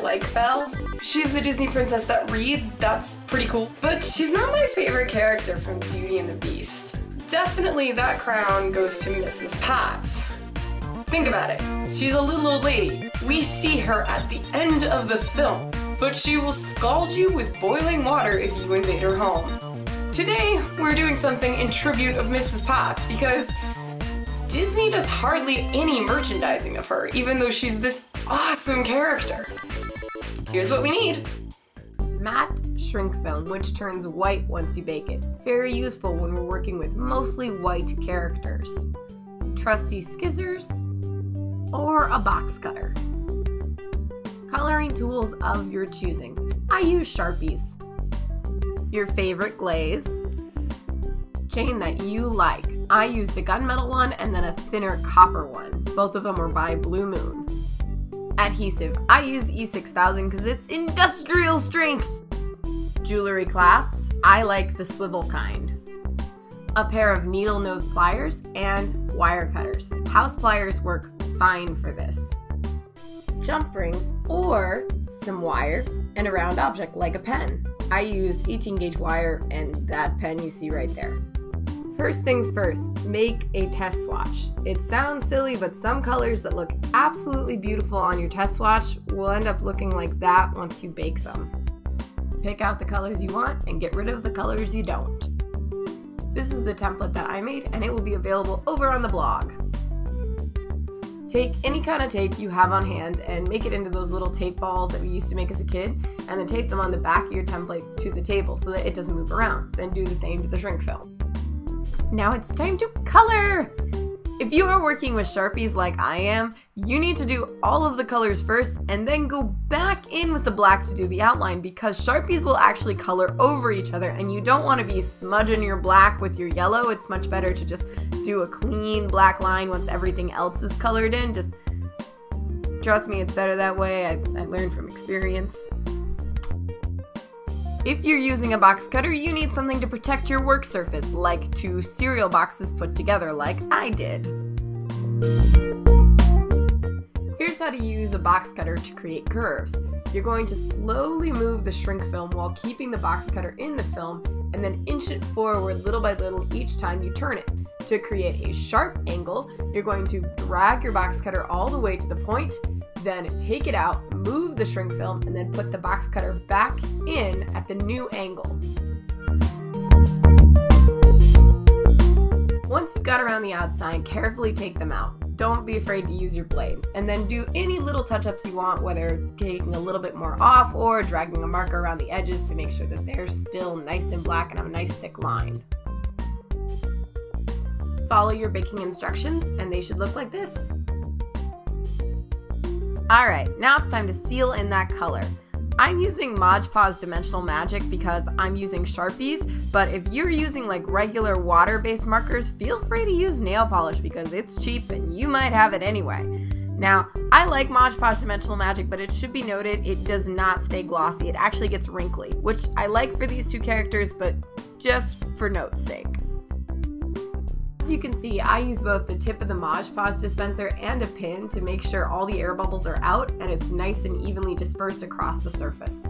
like Belle. She's the Disney princess that reads, that's pretty cool. But she's not my favorite character from Beauty and the Beast. Definitely that crown goes to Mrs. Potts. Think about it. She's a little old lady. We see her at the end of the film, but she will scald you with boiling water if you invade her home. Today, we're doing something in tribute of Mrs. Potts because Disney does hardly any merchandising of her, even though she's this awesome character. Here's what we need. Matte shrink film, which turns white once you bake it. Very useful when we're working with mostly white characters. Trusty Scissors, or a box cutter. Coloring tools of your choosing. I use Sharpies. Your favorite glaze. Chain that you like. I used a gunmetal one and then a thinner copper one. Both of them were by Blue Moon. Adhesive. I use E6000 because it's industrial strength. Jewelry clasps. I like the swivel kind. A pair of needle nose pliers and wire cutters. House pliers work fine for this. Jump rings or some wire and a round object like a pen. I used 18 gauge wire and that pen you see right there. First things first, make a test swatch. It sounds silly, but some colors that look absolutely beautiful on your test swatch will end up looking like that once you bake them. Pick out the colors you want and get rid of the colors you don't. This is the template that I made and it will be available over on the blog. Take any kind of tape you have on hand and make it into those little tape balls that we used to make as a kid, and then tape them on the back of your template to the table so that it doesn't move around. Then do the same to the shrink film. Now it's time to color! If you are working with Sharpies like I am, you need to do all of the colors first and then go back in with the black to do the outline because Sharpies will actually color over each other and you don't want to be smudging your black with your yellow. It's much better to just do a clean black line once everything else is colored in. Just trust me, it's better that way. I learned from experience. If you're using a box cutter, you need something to protect your work surface, like 2 cereal boxes put together like I did. Here's how to use a box cutter to create curves. You're going to slowly move the shrink film while keeping the box cutter in the film, and then inch it forward little by little each time you turn it. To create a sharp angle, you're going to drag your box cutter all the way to the point, then take it out, move the shrink film, and then put the box cutter back in at the new angle. Once you've got around the outside, carefully take them out. Don't be afraid to use your blade. And then do any little touch-ups you want, whether taking a little bit more off or dragging a marker around the edges to make sure that they're still nice and black and have a nice thick line. Follow your baking instructions and they should look like this. Alright, now it's time to seal in that color. I'm using Mod Podge Dimensional Magic because I'm using Sharpies, but if you're using like regular water-based markers, feel free to use nail polish because it's cheap and you might have it anyway. Now, I like Mod Podge Dimensional Magic, but it should be noted it does not stay glossy. It actually gets wrinkly, which I like for these 2 characters, but just for note's sake. As you can see, I use both the tip of the Mod Podge dispenser and a pin to make sure all the air bubbles are out and it's nice and evenly dispersed across the surface.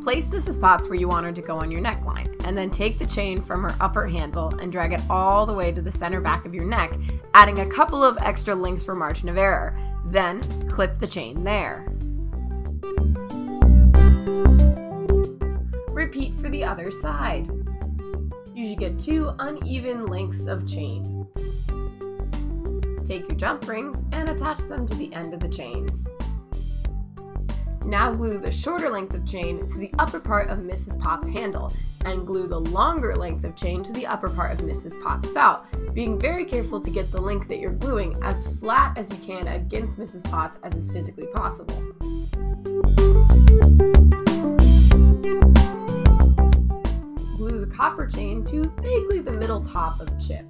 Place Mrs. Potts where you want her to go on your neckline, and then take the chain from her upper handle and drag it all the way to the center back of your neck, adding a couple of extra links for margin of error. Then clip the chain there. Repeat for the other side. You should get 2 uneven lengths of chain. Take your jump rings and attach them to the end of the chains. Now glue the shorter length of chain to the upper part of Mrs. Potts' handle, and glue the longer length of chain to the upper part of Mrs. Potts' spout, being very careful to get the link that you're gluing as flat as you can against Mrs. Potts as is physically possible. Glue the copper chain to vaguely the middle top of the chip.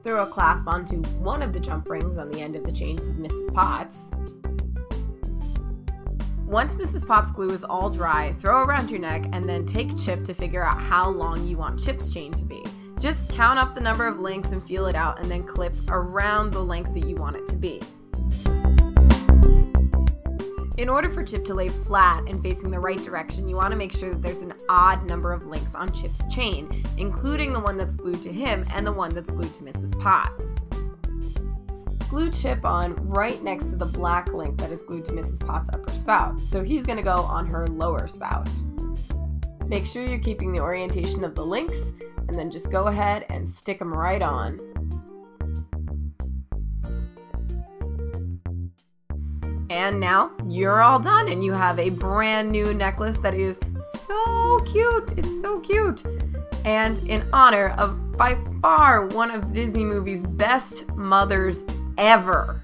Throw a clasp onto one of the jump rings on the end of the chains of Mrs. Potts. Once Mrs. Potts' glue is all dry, throw around your neck and then take Chip to figure out how long you want Chip's chain to be. Just count up the number of links and feel it out, and then clip around the length that you want it to be. In order for Chip to lay flat and facing the right direction, you want to make sure that there's an odd number of links on Chip's chain, including the one that's glued to him and the one that's glued to Mrs. Potts. Glue Chip on right next to the black link that is glued to Mrs. Potts' upper spout, so he's going to go on her lower spout. Make sure you're keeping the orientation of the links, and then just go ahead and stick them right on. And now you're all done, and you have a brand new necklace that is so cute. It's so cute. And in honor of by far one of Disney movie's best mothers ever.